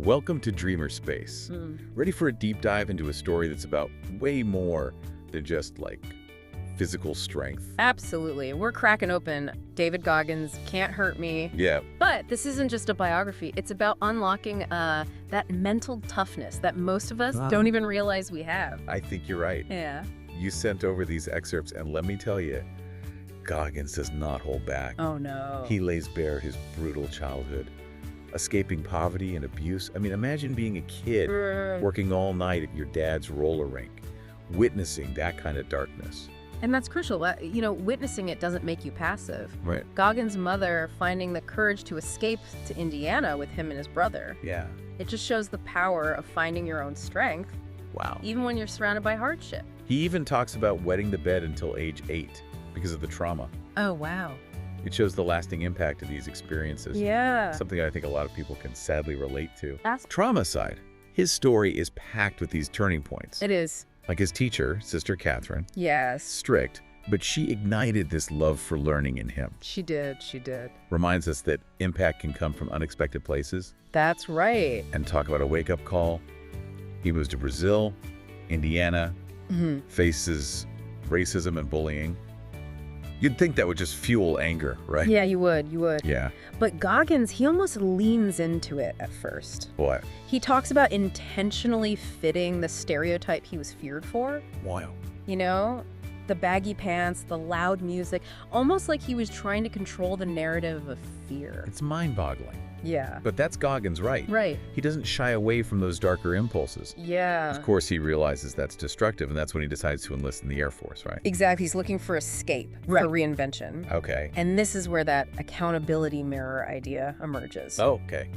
Welcome to Dreamer Space. Ready for a deep dive into a story that's about way more than just, like, physical strength? Absolutely. We're cracking open David Goggins, Can't Hurt Me. Yeah. But this isn't just a biography. It's about unlocking that mental toughness that most of us don't even realize we have. I think you're right. Yeah. You sent over these excerpts, and let me tell you, Goggins does not hold back. Oh, no. He lays bare his brutal childhood, escaping poverty and abuse. I mean, imagine being a kid working all night at your dad's roller rink, witnessing that kind of darkness. And that's crucial. You know, witnessing it doesn't make you passive. Right. Goggins' mother finding the courage to escape to Indiana with him and his brother. Yeah. It just shows the power of finding your own strength, Wow. even when you're surrounded by hardship. He even talks about wetting the bed until age 8 because of the trauma. Oh, wow. It shows the lasting impact of these experiences. Yeah. Something I think a lot of people can sadly relate to. That's Trauma side. His story is packed with these turning points. It is. Like his teacher, Sister Catherine, Yes. strict, but she ignited this love for learning in him. She did. She did. Reminds us that impact can come from unexpected places. That's right. And talk about a wake-up call. He moves to Brazil, Indiana, faces racism and bullying. You'd think that would just fuel anger, right? Yeah, you would. You would. Yeah. But Goggins, he almost leans into it at first. What? He talks about intentionally fitting the stereotype he was feared for. Wow. You know, the baggy pants, the loud music, almost like he was trying to control the narrative of fear. It's mind-boggling. Yeah. But that's Goggins, right? Right. He doesn't shy away from those darker impulses. Yeah. Of course, he realizes that's destructive, and that's when he decides to enlist in the Air Force, right? Exactly. He's looking for escape, Right. for reinvention. Okay. And this is where that accountability mirror idea emerges. Oh, okay.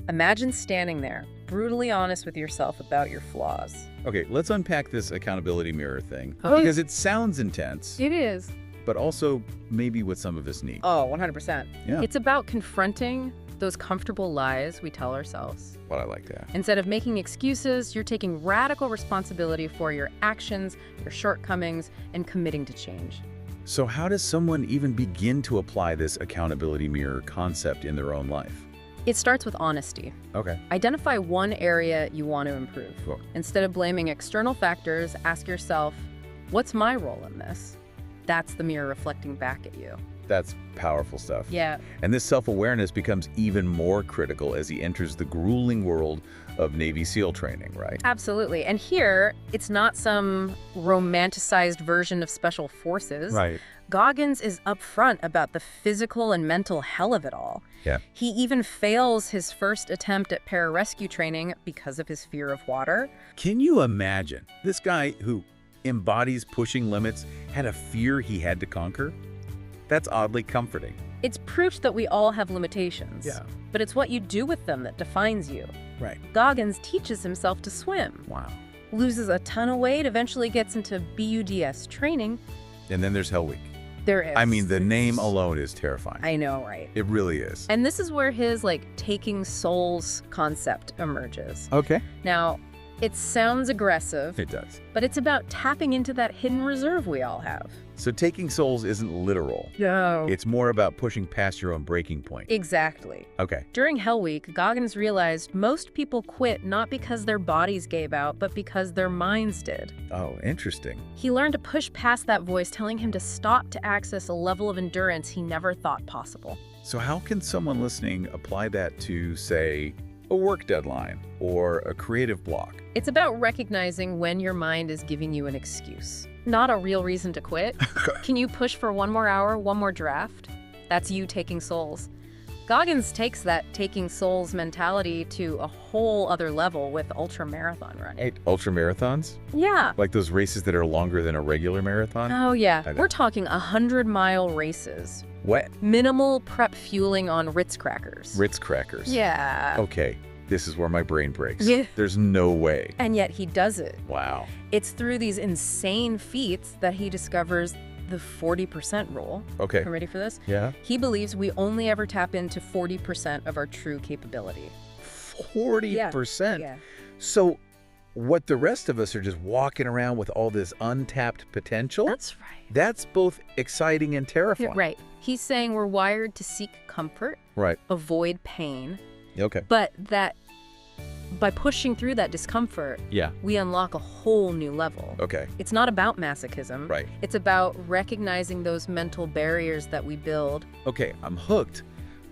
Imagine standing there, brutally honest with yourself about your flaws. Okay, let's unpack this accountability mirror thing. Oh. Because it sounds intense, It is. but also maybe what some of us need. Oh, 100%. Yeah. It's about confronting those comfortable lies we tell ourselves. Well, I like that. Instead of making excuses, you're taking radical responsibility for your actions, your shortcomings, and committing to change. So how does someone even begin to apply this accountability mirror concept in their own life? It starts with honesty. Okay. Identify one area you want to improve. Cool. Instead of blaming external factors, ask yourself, what's my role in this? That's the mirror reflecting back at you. That's powerful stuff. Yeah. And this self-awareness becomes even more critical as he enters the grueling world of Navy SEAL training, right? Absolutely. And here, it's not some romanticized version of special forces. Right. Goggins is upfront about the physical and mental hell of it all. Yeah. He even fails his first attempt at pararescue training because of his fear of water. Can you imagine this guy who embodies pushing limits had a fear he had to conquer? That's oddly comforting. It's proof that we all have limitations. Yeah. But it's what you do with them that defines you. Right. Goggins teaches himself to swim, Wow. loses a ton of weight, eventually gets into BUDS training. And then there's Hell Week. There is. I mean, the name alone is terrifying. I know, right? It really is. And this is where his, taking souls concept emerges. Okay. Now, it sounds aggressive, It does. but it's about tapping into that hidden reserve we all have. So taking souls isn't literal. No. It's more about pushing past your own breaking point. Exactly. Okay. During Hell Week, Goggins realized most people quit not because their bodies gave out, but because their minds did. Oh, interesting. He learned to push past that voice telling him to stop to access a level of endurance he never thought possible. So how can someone listening apply that to, say, a work deadline or a creative block? It's about recognizing when your mind is giving you an excuse, not a real reason to quit. Can you push for one more hour, one more draft? That's you taking souls. Goggins takes that taking souls mentality to a whole other level with ultra marathon running. Hey, ultra marathons? Yeah. Like those races that are longer than a regular marathon? Oh, yeah. I know. We're talking 100-mile races. What? Minimal prep fueling on Ritz crackers. Ritz crackers. Yeah. Okay, this is where my brain breaks. Yeah. There's no way. And yet he does it. Wow. It's through these insane feats that he discovers the 40% rule. Okay. You ready for this? Yeah. He believes we only ever tap into 40% of our true capability. 40%? Yeah. So what the rest of us are just walking around with all this untapped potential? That's right. That's both exciting and terrifying. Right. He's saying we're wired to seek comfort, Right. avoid pain, Okay. but that by pushing through that discomfort, Yeah. we unlock a whole new level. Okay. It's not about masochism. Right. It's about recognizing those mental barriers that we build. Okay, I'm hooked.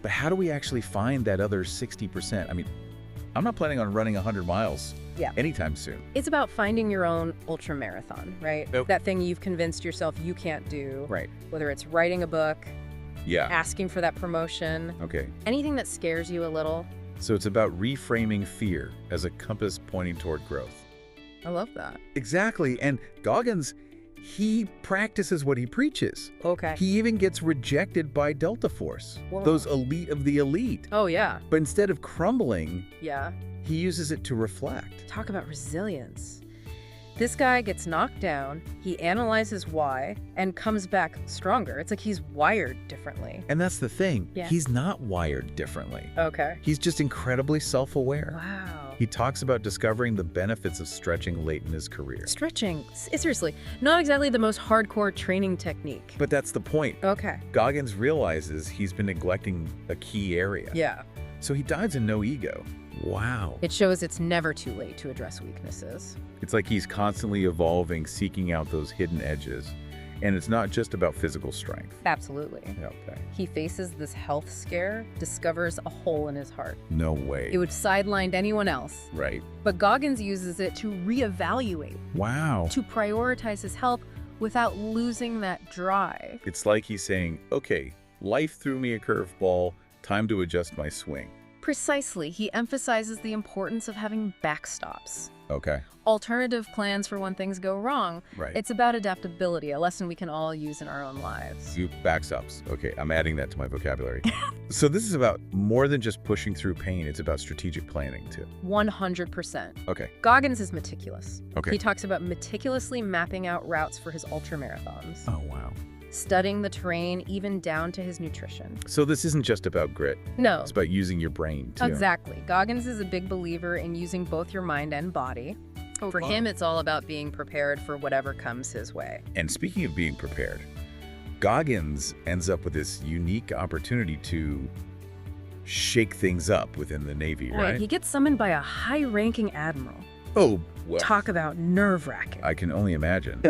But how do we actually find that other 60%? I mean, I'm not planning on running 100 miles anytime soon. It's about finding your own ultra marathon, right? Nope. That thing you've convinced yourself you can't do. Right. Whether it's writing a book, Yeah. asking for that promotion, Okay. anything that scares you a little. So it's about reframing fear as a compass pointing toward growth. I love that. Exactly. And Goggins, he practices what he preaches. Okay. He even gets rejected by Delta Force, Whoa. those elite of the elite. Oh, yeah. But instead of crumbling, Yeah. he uses it to reflect. Talk about resilience. This guy gets knocked down, he analyzes why, and comes back stronger. It's like he's wired differently. And that's the thing. Yeah. He's not wired differently. Okay. He's just incredibly self-aware. Wow. He talks about discovering the benefits of stretching late in his career. Stretching, seriously, not exactly the most hardcore training technique. But that's the point. Okay. Goggins realizes he's been neglecting a key area. Yeah. So he dives in no ego. Wow. It shows it's never too late to address weaknesses. It's like he's constantly evolving, seeking out those hidden edges. And it's not just about physical strength. Absolutely. Okay. He faces this health scare, discovers a hole in his heart. No way. It would sideline anyone else. Right. But Goggins uses it to reevaluate, Wow. to prioritize his health without losing that drive. It's like he's saying, okay, life threw me a curveball, time to adjust my swing. Precisely, he emphasizes the importance of having backstops. Okay. Alternative plans for when things go wrong. Right. It's about adaptability, a lesson we can all use in our own lives. Backstops. Okay, I'm adding that to my vocabulary. So this is about more than just pushing through pain. It's about strategic planning too. 100%. Okay. Goggins is meticulous. Okay. He talks about meticulously mapping out routes for his ultramarathons, Oh, wow. studying the terrain even down to his nutrition. So this isn't just about grit. No, It's about using your brain too. exactly. Goggins is a big believer in using both your mind and body. For him, it's all about being prepared for whatever comes his way. And speaking of being prepared, Goggins ends up with this unique opportunity to shake things up within the Navy, right? He gets summoned by a high-ranking admiral. Oh, well, Talk about nerve-wracking. I can only imagine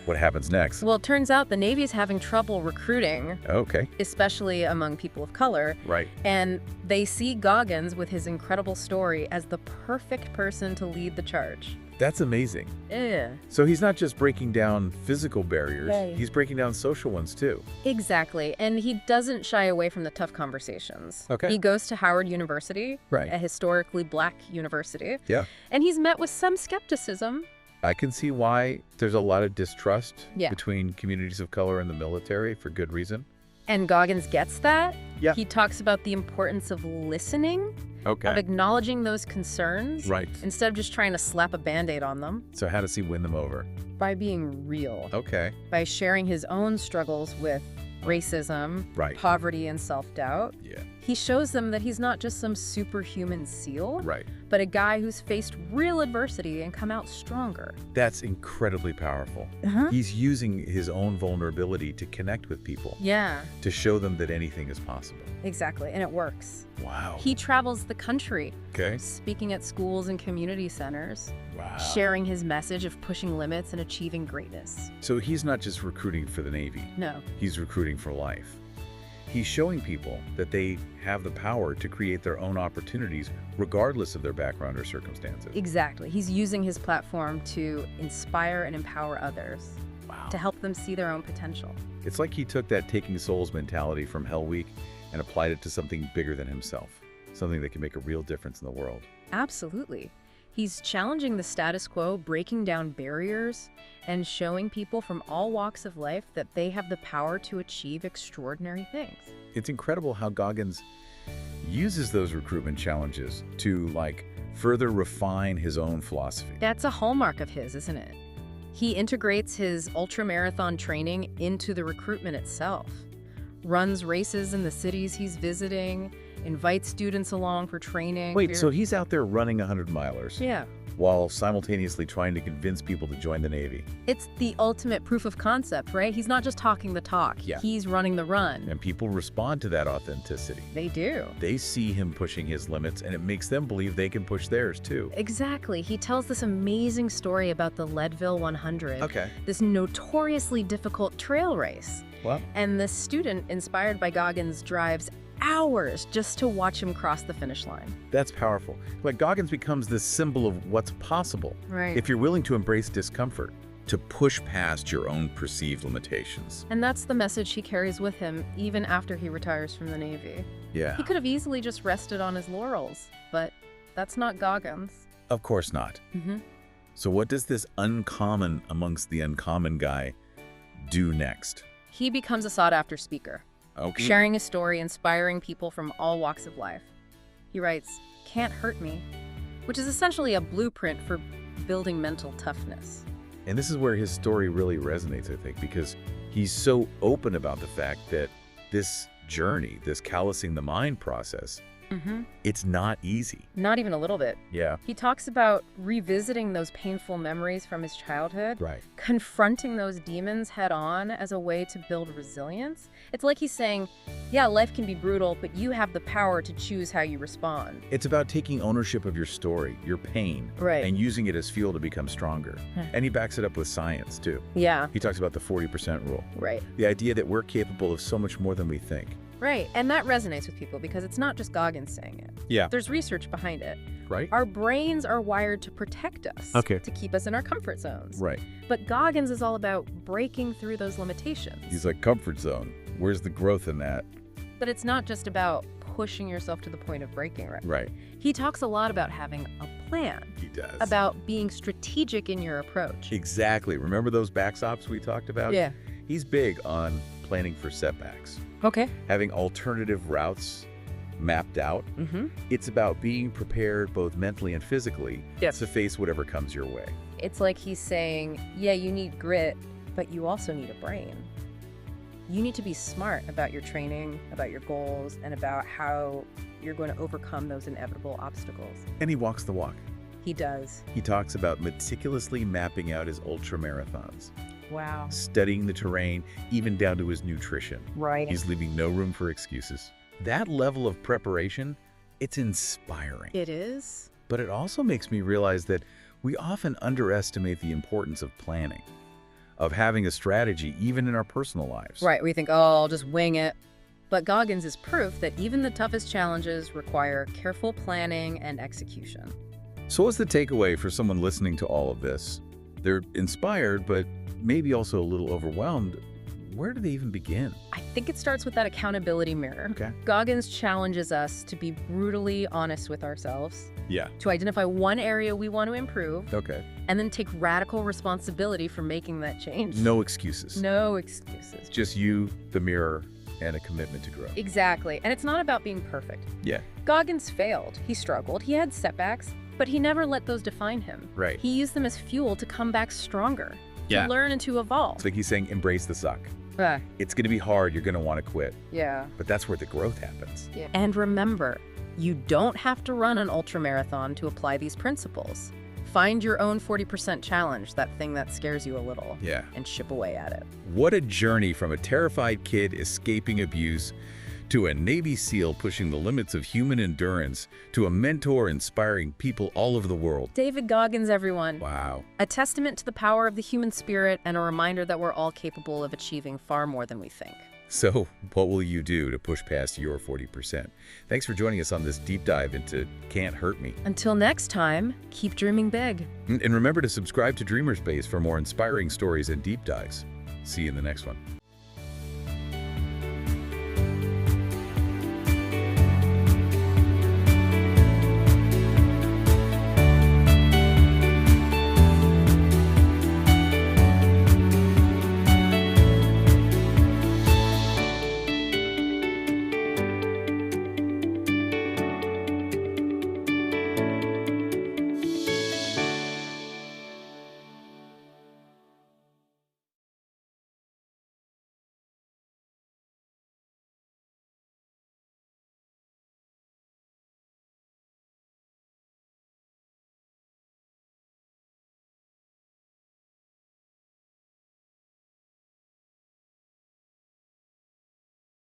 what happens next. Well, it turns out the Navy's having trouble recruiting, Okay, especially among people of color, right. and they see Goggins with his incredible story as the perfect person to lead the charge. That's amazing. Yeah. So he's not just breaking down physical barriers, Right. he's breaking down social ones too. Exactly, and he doesn't shy away from the tough conversations. Okay. He goes to Howard University, Right. a historically black university, Yeah. and he's met with some skepticism. I can see why there's a lot of distrust Yeah. between communities of color and the military for good reason. And Goggins gets that. Yeah. He talks about the importance of listening, of Okay. acknowledging those concerns, Right. instead of just trying to slap a Band-Aid on them, So how does he win them over? by being real, Okay. by sharing his own struggles with racism, Right. poverty, and self-doubt. Yeah. He shows them that he's not just some superhuman SEAL, Right. but a guy who's faced real adversity and come out stronger. That's incredibly powerful. Uh-huh. He's using his own vulnerability to connect with people, Yeah, to show them that anything is possible. exactly, and it works. Wow. He travels the country, Okay. speaking at schools and community centers, Wow. sharing his message of pushing limits and achieving greatness. So he's not just recruiting for the Navy. No, He's recruiting for life. He's showing people that they have the power to create their own opportunities regardless of their background or circumstances. exactly. He's using his platform to inspire and empower others, Wow. to help them see their own potential. It's like he took that taking souls mentality from Hell Week and applied it to something bigger than himself, something that can make a real difference in the world. Absolutely. He's challenging the status quo, breaking down barriers, and showing people from all walks of life that they have the power to achieve extraordinary things. It's incredible how Goggins uses those recruitment challenges to further refine his own philosophy. That's a hallmark of his, isn't it? He integrates his ultramarathon training into the recruitment itself, runs races in the cities he's visiting, invites students along for training. Wait, so he's out there running 100-milers. Yeah. while simultaneously trying to convince people to join the Navy. It's the ultimate proof of concept, right? He's not just talking the talk. Yeah. He's running the run. And people respond to that authenticity. They do. They see him pushing his limits, and it makes them believe they can push theirs too. Exactly. He tells this amazing story about the Leadville 100. Okay. This notoriously difficult trail race. Well, And the student, inspired by Goggins, drives hours just to watch him cross the finish line. that's powerful. Like Goggins becomes this symbol of what's possible. Right. If you're willing to embrace discomfort, to push past your own perceived limitations. And that's the message he carries with him even after he retires from the Navy. Yeah. He could have easily just rested on his laurels, but that's not Goggins. Of course not. So what does this uncommon amongst the uncommon guy do next? He becomes a sought-after speaker, Okay. sharing his story, inspiring people from all walks of life. He writes, "Can't hurt me," which is essentially a blueprint for building mental toughness. And this is where his story really resonates, I think, because he's so open about the fact that this journey, this callousing the mind process, it's not easy. Not even a little bit. Yeah. He talks about revisiting those painful memories from his childhood, Right. confronting those demons head on as a way to build resilience. It's like he's saying, yeah, life can be brutal, but you have the power to choose how you respond. It's about taking ownership of your story, your pain, Right. and using it as fuel to become stronger. And he backs it up with science, too. Yeah, He talks about the 40% rule, right. the idea that we're capable of so much more than we think. Right, and that resonates with people because it's not just Goggins saying it. Yeah. There's research behind it. Right? Our brains are wired to protect us, Okay. to keep us in our comfort zones. Right. But Goggins is all about breaking through those limitations. He's like, comfort zone. Where's the growth in that? But it's not just about pushing yourself to the point of breaking, right? Right. He talks a lot about having a plan, He does. about being strategic in your approach. Exactly. Remember those backstops we talked about? Yeah. He's big on planning for setbacks, Okay. having alternative routes mapped out. It's about being prepared both mentally and physically Yes. to face whatever comes your way. It's like he's saying, yeah, you need grit, but you also need a brain. You need to be smart about your training, about your goals, and about how you're going to overcome those inevitable obstacles. And he walks the walk. He does. He talks about meticulously mapping out his ultra marathons, Wow. studying the terrain, even down to his nutrition. Right. He's leaving no room for excuses. That level of preparation, it's inspiring. It is. But it also makes me realize that we often underestimate the importance of planning, of having a strategy, even in our personal lives. Right. We think, oh, I'll just wing it. But Goggins is proof that even the toughest challenges require careful planning and execution. So what's the takeaway for someone listening to all of this? They're inspired, but maybe also a little overwhelmed. Where do they even begin? I think it starts with that accountability mirror. Okay. Goggins challenges us to be brutally honest with ourselves, Yeah. to identify one area we want to improve, Okay. and then take radical responsibility for making that change. No excuses. No excuses. Just you, the mirror, and a commitment to grow. Exactly. And it's not about being perfect. Yeah. Goggins failed. He struggled. He had setbacks, but he never let those define him. Right. He used them as fuel to come back stronger, Yeah. to learn and to evolve. It's like he's saying, embrace the suck. Ah, It's going to be hard. You're going to want to quit. yeah. But that's where the growth happens. And remember, you don't have to run an ultramarathon to apply these principles. Find your own 40% challenge, that thing that scares you a little, Yeah. and chip away at it. What a journey from a terrified kid escaping abuse to a Navy SEAL pushing the limits of human endurance to a mentor inspiring people all over the world. David Goggins, everyone. Wow. A testament to the power of the human spirit and a reminder that we're all capable of achieving far more than we think. So, what will you do to push past your 40%? Thanks for joining us on this deep dive into Can't Hurt Me. Until next time, keep dreaming big. And remember to subscribe to Dreamer Space for more inspiring stories and deep dives. See you in the next one.